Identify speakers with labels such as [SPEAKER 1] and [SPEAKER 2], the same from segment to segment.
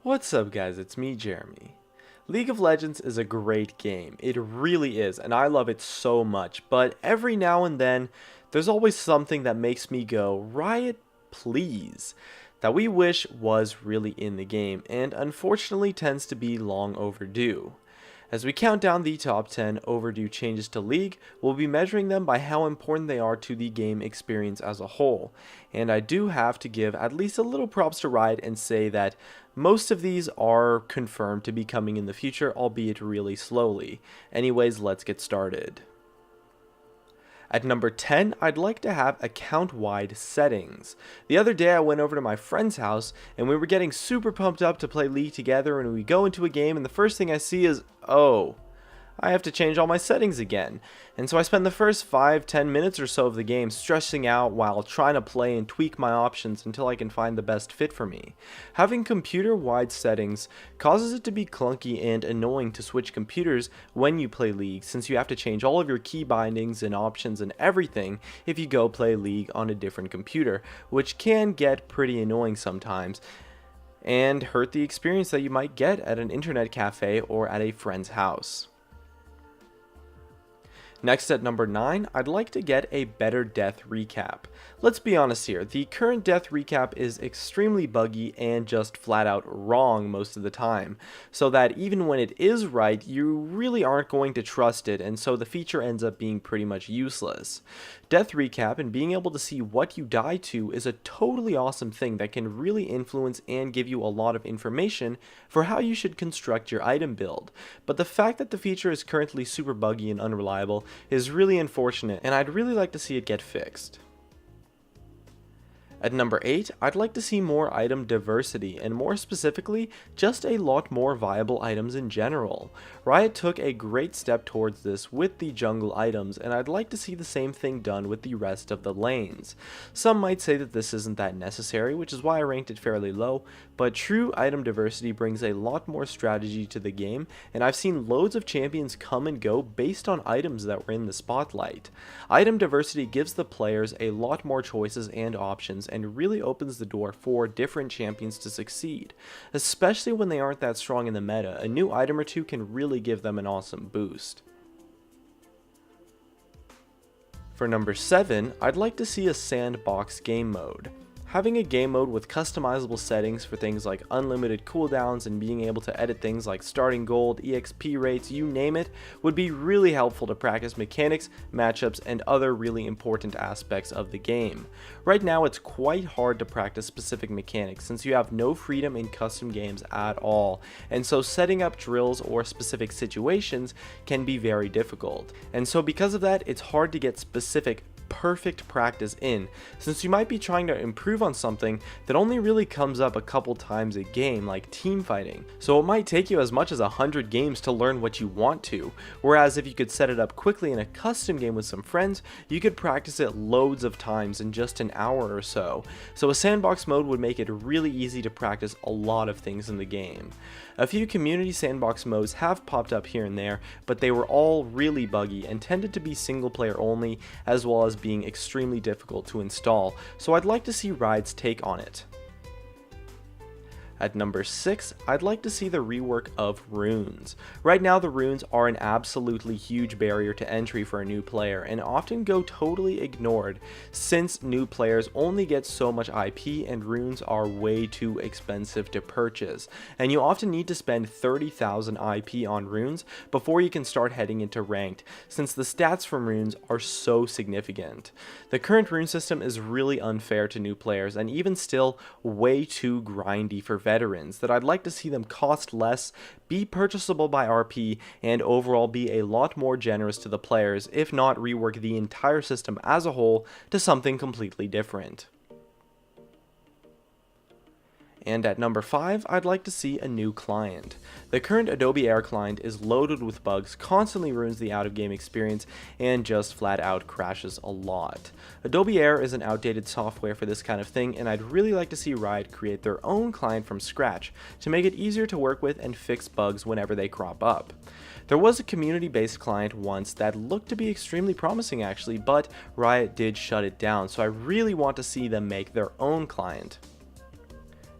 [SPEAKER 1] What's up guys, it's me Jeremy. League of Legends is a great game, it really is, and I love it so much, but every now and then, there's always something that makes me go, Riot, please, that we wish was really in the game, and unfortunately tends to be long overdue. As we count down the top 10 overdue changes to League, we'll be measuring them by how important they are to the game experience as a whole. And I do have to give at least a little props to Riot and say that most of these are confirmed to be coming in the future, albeit really slowly. Anyways, let's get started. At number 10, I'd like to have account-wide settings. The other day I went over to my friend's house and we were getting super pumped up to play League together, and we go into a game and the first thing I see is, oh, I have to change all my settings again. And so I spend the first 5-10 minutes or so of the game stressing out while trying to play and tweak my options until I can find the best fit for me. Having computer-wide settings causes it to be clunky and annoying to switch computers when you play League, since you have to change all of your key bindings and options and everything if you go play League on a different computer, which can get pretty annoying sometimes and hurt the experience that you might get at an internet cafe or at a friend's house. Next at number 9, I'd like to get a better death recap. Let's be honest here, the current death recap is extremely buggy and just flat out wrong most of the time, so that even when it is right, you really aren't going to trust it, and so the feature ends up being pretty much useless. Death recap and being able to see what you die to is a totally awesome thing that can really influence and give you a lot of information for how you should construct your item build, but the fact that the feature is currently super buggy and unreliable is really unfortunate, and I'd really like to see it get fixed. At number 8, I'd like to see more item diversity, and more specifically, just a lot more viable items in general. Riot took a great step towards this with the jungle items, and I'd like to see the same thing done with the rest of the lanes. Some might say that this isn't that necessary, which is why I ranked it fairly low, but true item diversity brings a lot more strategy to the game, and I've seen loads of champions come and go based on items that were in the spotlight. Item diversity gives the players a lot more choices and options, and really opens the door for different champions to succeed. Especially when they aren't that strong in the meta, a new item or two can really give them an awesome boost. For number 7, I'd like to see a sandbox game mode. Having a game mode with customizable settings for things like unlimited cooldowns and being able to edit things like starting gold, EXP rates, you name it, would be really helpful to practice mechanics, matchups, and other really important aspects of the game. Right now it's quite hard to practice specific mechanics since you have no freedom in custom games at all, and so setting up drills or specific situations can be very difficult. And so because of that, it's hard to get specific perfect practice in, since you might be trying to improve on something that only really comes up a couple times a game, like team fighting. So it might take you as much as 100 games to learn what you want to, whereas if you could set it up quickly in a custom game with some friends, you could practice it loads of times in just an hour or so. So a sandbox mode would make it really easy to practice a lot of things in the game. A few community sandbox modes have popped up here and there, but they were all really buggy and tended to be single player only, as well as being extremely difficult to install, so I'd like to see Riot's take on it. At number 6, I'd like to see the rework of runes. Right now the runes are an absolutely huge barrier to entry for a new player and often go totally ignored since new players only get so much IP and runes are way too expensive to purchase, and you often need to spend 30,000 IP on runes before you can start heading into ranked, since the stats from runes are so significant. The current rune system is really unfair to new players and even still way too grindy for veterans that I'd like to see them cost less, be purchasable by RP, and overall be a lot more generous to the players, if not rework the entire system as a whole to something completely different. And at number 5, I'd like to see a new client. The current Adobe Air client is loaded with bugs, constantly ruins the out-of-game experience, and just flat out crashes a lot. Adobe Air is an outdated software for this kind of thing, and I'd really like to see Riot create their own client from scratch to make it easier to work with and fix bugs whenever they crop up. There was a community-based client once that looked to be extremely promising actually, but Riot did shut it down, so I really want to see them make their own client.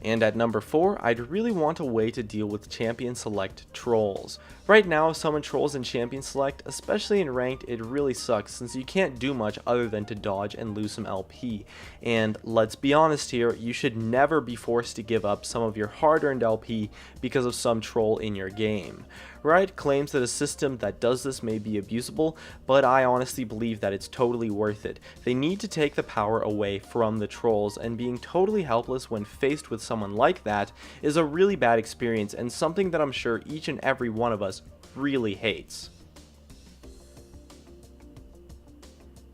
[SPEAKER 1] And at number 4, I'd really want a way to deal with Champion Select trolls. Right now, if someone trolls in Champion Select, especially in Ranked, it really sucks since you can't do much other than to dodge and lose some LP. And let's be honest here, you should never be forced to give up some of your hard-earned LP because of some troll in your game. Riot claims that a system that does this may be abusable, but I honestly believe that it's totally worth it. They need to take the power away from the trolls, and being totally helpless when faced with someone like that is a really bad experience and something that I'm sure each and every one of us really hates.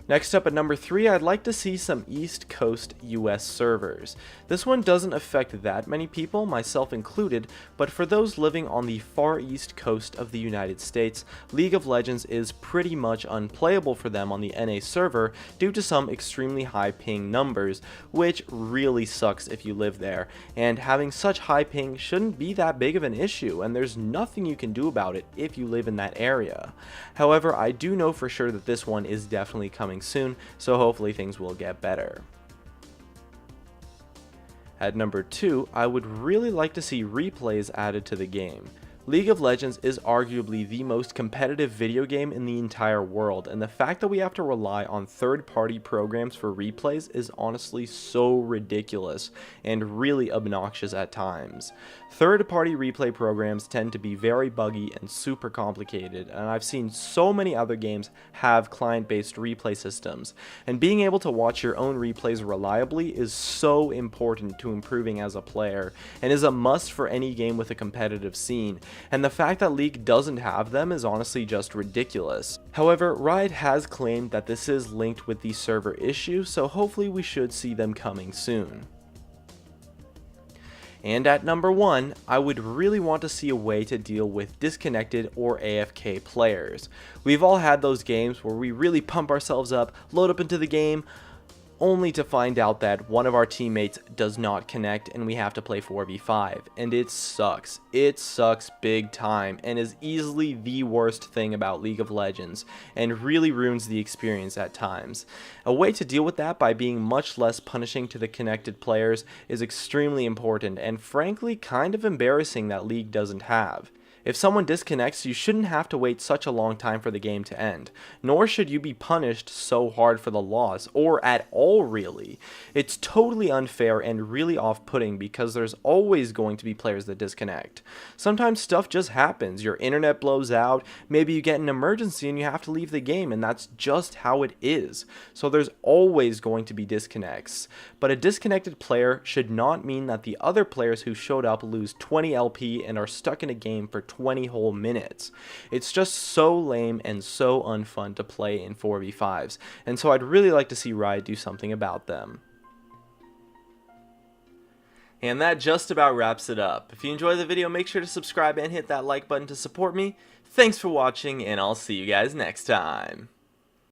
[SPEAKER 1] Next up at number 3, I'd like to see some East Coast US servers. This one doesn't affect that many people, myself included, but for those living on the far east coast of the United States, League of Legends is pretty much unplayable for them on the NA server due to some extremely high ping numbers, which really sucks if you live there, and having such high ping shouldn't be that big of an issue, and there's nothing you can do about it if you live in that area. However, I do know for sure that this one is definitely coming soon, so hopefully things will get better. At number 2, I would really like to see replays added to the game. League of Legends is arguably the most competitive video game in the entire world, and the fact that we have to rely on third-party programs for replays is honestly so ridiculous and really obnoxious at times. Third-party replay programs tend to be very buggy and super complicated, and I've seen so many other games have client-based replay systems, and being able to watch your own replays reliably is so important to improving as a player, and is a must for any game with a competitive scene. And the fact that League doesn't have them is honestly just ridiculous. However, Riot has claimed that this is linked with the server issue, so hopefully we should see them coming soon. And at number 1, I would really want to see a way to deal with disconnected or AFK players. We've all had those games where we really pump ourselves up, load up into the game, only to find out that one of our teammates does not connect and we have to play 4v5, and it sucks. It sucks big time and is easily the worst thing about League of Legends and really ruins the experience at times. A way to deal with that by being much less punishing to the connected players is extremely important and frankly kind of embarrassing that League doesn't have. If someone disconnects, you shouldn't have to wait such a long time for the game to end, nor should you be punished so hard for the loss, or at all really. It's totally unfair and really off-putting because there's always going to be players that disconnect. Sometimes stuff just happens, your internet blows out, maybe you get an emergency and you have to leave the game, and that's just how it is. So there's always going to be disconnects. But a disconnected player should not mean that the other players who showed up lose 20 LP and are stuck in a game for 20 whole minutes. It's just so lame and so unfun to play in 4v5s, and so I'd really like to see Riot do something about them. And that just about wraps it up. If you enjoyed the video, make sure to subscribe and hit that like button to support me. Thanks for watching, and I'll see you guys next time.